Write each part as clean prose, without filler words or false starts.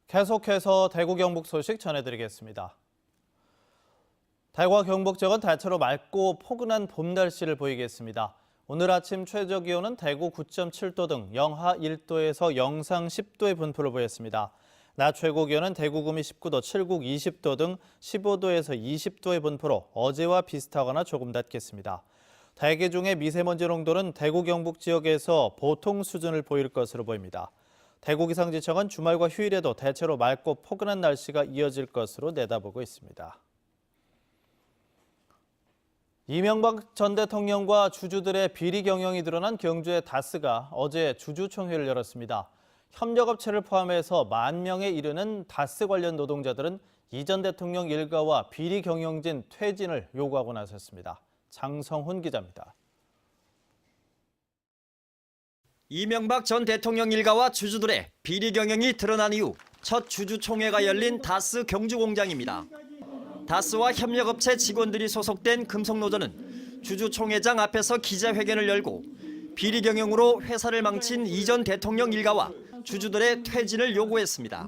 계속해서 대구 경북 소식 전해드리겠습니다. 대구와 경북 지역은 대체로 맑고 포근한 봄 날씨를 보이겠습니다. 오늘 아침 최저 기온은 대구 9.7도 등 영하 1도에서 영상 10도의 분포를 보였습니다. 낮 최고 기온은 대구 구미 19도, 칠곡 20도 등 15도에서 20도의 분포로 어제와 비슷하거나 조금 낮겠습니다. 대기 중의 미세먼지 농도는 대구 경북 지역에서 보통 수준을 보일 것으로 보입니다. 대구기상지청은 주말과 휴일에도 대체로 맑고 포근한 날씨가 이어질 것으로 내다보고 있습니다. 이명박 전 대통령과 주주들의 비리 경영이 드러난 경주의 다스가 어제 주주총회를 열었습니다. 협력업체를 포함해서 10,000명에 이르는 다스 관련 노동자들은 이 전 대통령 일가와 비리 경영진 퇴진을 요구하고 나섰습니다. 장성훈 기자입니다. 이명박 전 대통령 일가와 주주들의 비리 경영이 드러난 이후 첫 주주총회가 열린 다스 경주공장입니다. 다스와 협력업체 직원들이 소속된 금속노조는 주주총회장 앞에서 기자회견을 열고 비리 경영으로 회사를 망친 이 전 대통령 일가와 주주들의 퇴진을 요구했습니다.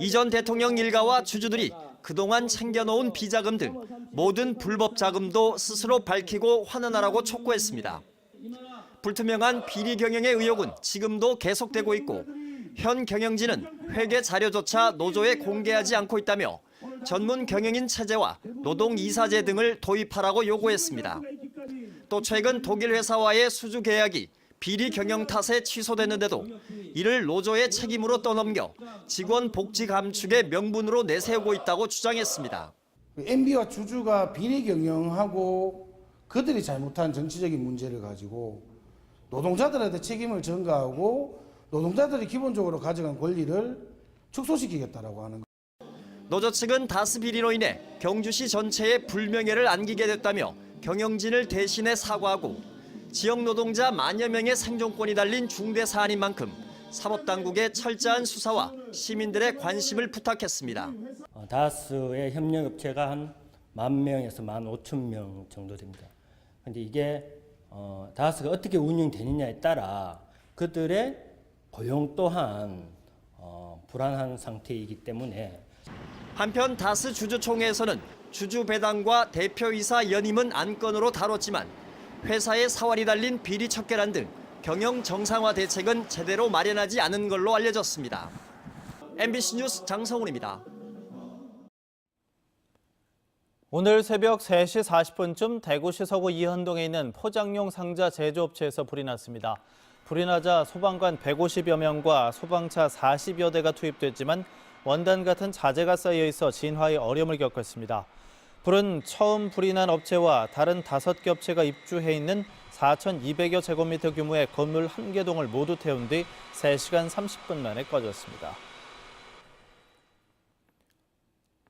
이 전 대통령 일가와 주주들이 그동안 챙겨놓은 비자금 등 모든 불법 자금도 스스로 밝히고 환원하라고 촉구했습니다. 불투명한 비리 경영의 의혹은 지금도 계속되고 있고 현 경영진은 회계 자료조차 노조에 공개하지 않고 있다며 전문 경영인 체제와 노동 이사제 등을 도입하라고 요구했습니다. 또 최근 독일 회사와의 수주 계약이 비리 경영 탓에 취소됐는데도 이를 노조의 책임으로 떠넘겨 직원 복지 감축의 명분으로 내세우고 있다고 주장했습니다. MB와 주주가 비리 경영하고 그들이 잘못한 정치적인 문제를 가지고 노동자들한테 책임을 전가하고 노동자들이 기본적으로 가져간 권리를 축소시키겠다라고 하는 것. 노조 측은 다스 비리로 인해 경주시 전체에 불명예를 안기게 됐다며 경영진을 대신해 사과하고 지역 노동자 10,000여 명의 생존권이 달린 중대 사안인 만큼 사법당국의 철저한 수사와 시민들의 관심을 부탁했습니다. 다스의 협력업체가 한 10,000명에서 15,000명 정도 됩니다. 그런데 이게 다스가 어떻게 운영되느냐에 따라 그들의 고용 또한 불안한 상태이기 때문에 한편 다스 주주총회에서는 주주 배당과 대표이사 연임은 안건으로 다뤘지만 회사의 사활이 달린 비리 척결안 등 경영 정상화 대책은 제대로 마련하지 않은 걸로 알려졌습니다. MBC 뉴스 장성훈입니다. 오늘 새벽 3시 40분쯤 대구시 서구 이현동에 있는 포장용 상자 제조업체에서 불이 났습니다. 불이 나자 소방관 150여 명과 소방차 40여 대가 투입됐지만 원단 같은 자재가 쌓여 있어 진화에 어려움을 겪었습니다. 불은 처음 불이 난 업체와 다른 5개 업체가 입주해 있는 4,200여 제곱미터 규모의 건물 1개 동을 모두 태운 뒤 3시간 30분 만에 꺼졌습니다.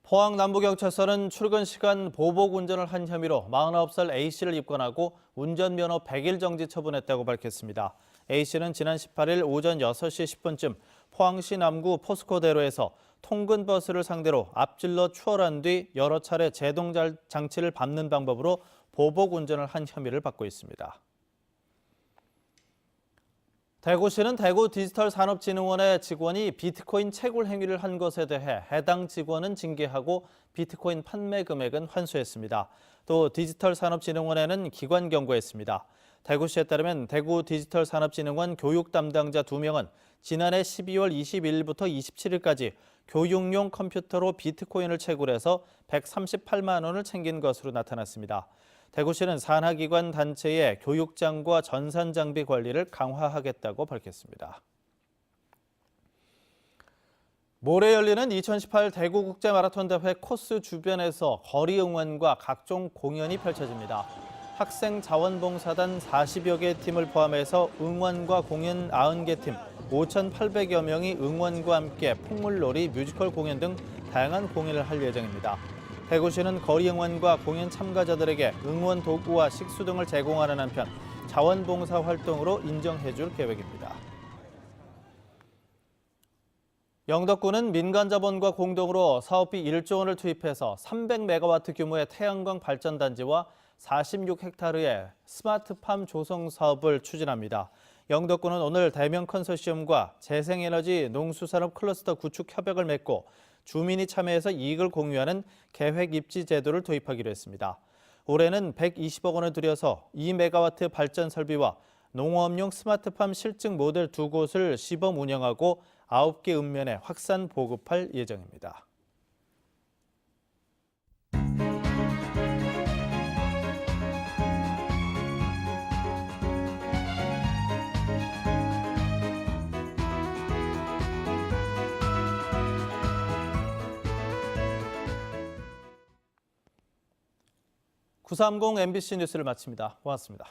포항 남부경찰서는 출근 시간 보복 운전을 한 혐의로 49살 A씨를 입건하고 운전면허 100일 정지 처분했다고 밝혔습니다. A씨는 지난 18일 오전 6시 10분쯤 포항시 남구 포스코대로에서 통근버스를 상대로 앞질러 추월한 뒤 여러 차례 제동 장치를 밟는 방법으로 보복 운전을 한 혐의를 받고 있습니다. 대구시는 대구디지털산업진흥원의 직원이 비트코인 채굴 행위를 한 것에 대해 해당 직원은 징계하고 비트코인 판매 금액은 환수했습니다. 또 디지털산업진흥원에는 기관 경고했습니다. 대구시에 따르면 대구디지털산업진흥원 교육 담당자 2명은 지난해 12월 21일부터 27일까지 교육용 컴퓨터로 비트코인을 채굴해서 138만 원을 챙긴 것으로 나타났습니다. 대구시는 산하기관 단체의 교육장과 전산장비 관리를 강화하겠다고 밝혔습니다. 모레 열리는 2018 대구국제마라톤대회 코스 주변에서 거리 응원과 각종 공연이 펼쳐집니다. 학생 자원봉사단 40여 개 팀을 포함해서 응원과 공연 90개 팀, 5,800여 명이 응원과 함께 풍물놀이, 뮤지컬 공연 등 다양한 공연을 할 예정입니다. 대구시는 거리 응원과 공연 참가자들에게 응원 도구와 식수 등을 제공하는 한편 자원봉사 활동으로 인정해 줄 계획입니다. 영덕군은 민간자본과 공동으로 사업비 1조 원을 투입해서 300메가와트 규모의 태양광 발전단지와 46헥타르의 스마트팜 조성 사업을 추진합니다. 영덕군은 오늘 대명 컨소시엄과 재생에너지 농수산업 클러스터 구축 협약을 맺고 주민이 참여해서 이익을 공유하는 계획 입지 제도를 도입하기로 했습니다. 올해는 120억 원을 들여서 2메가와트 발전 설비와 농업용 스마트팜 실증 모델 2곳을 시범 운영하고 9개 읍면에 확산 보급할 예정입니다. (930) MBC 뉴스를 마칩니다. 고맙습니다.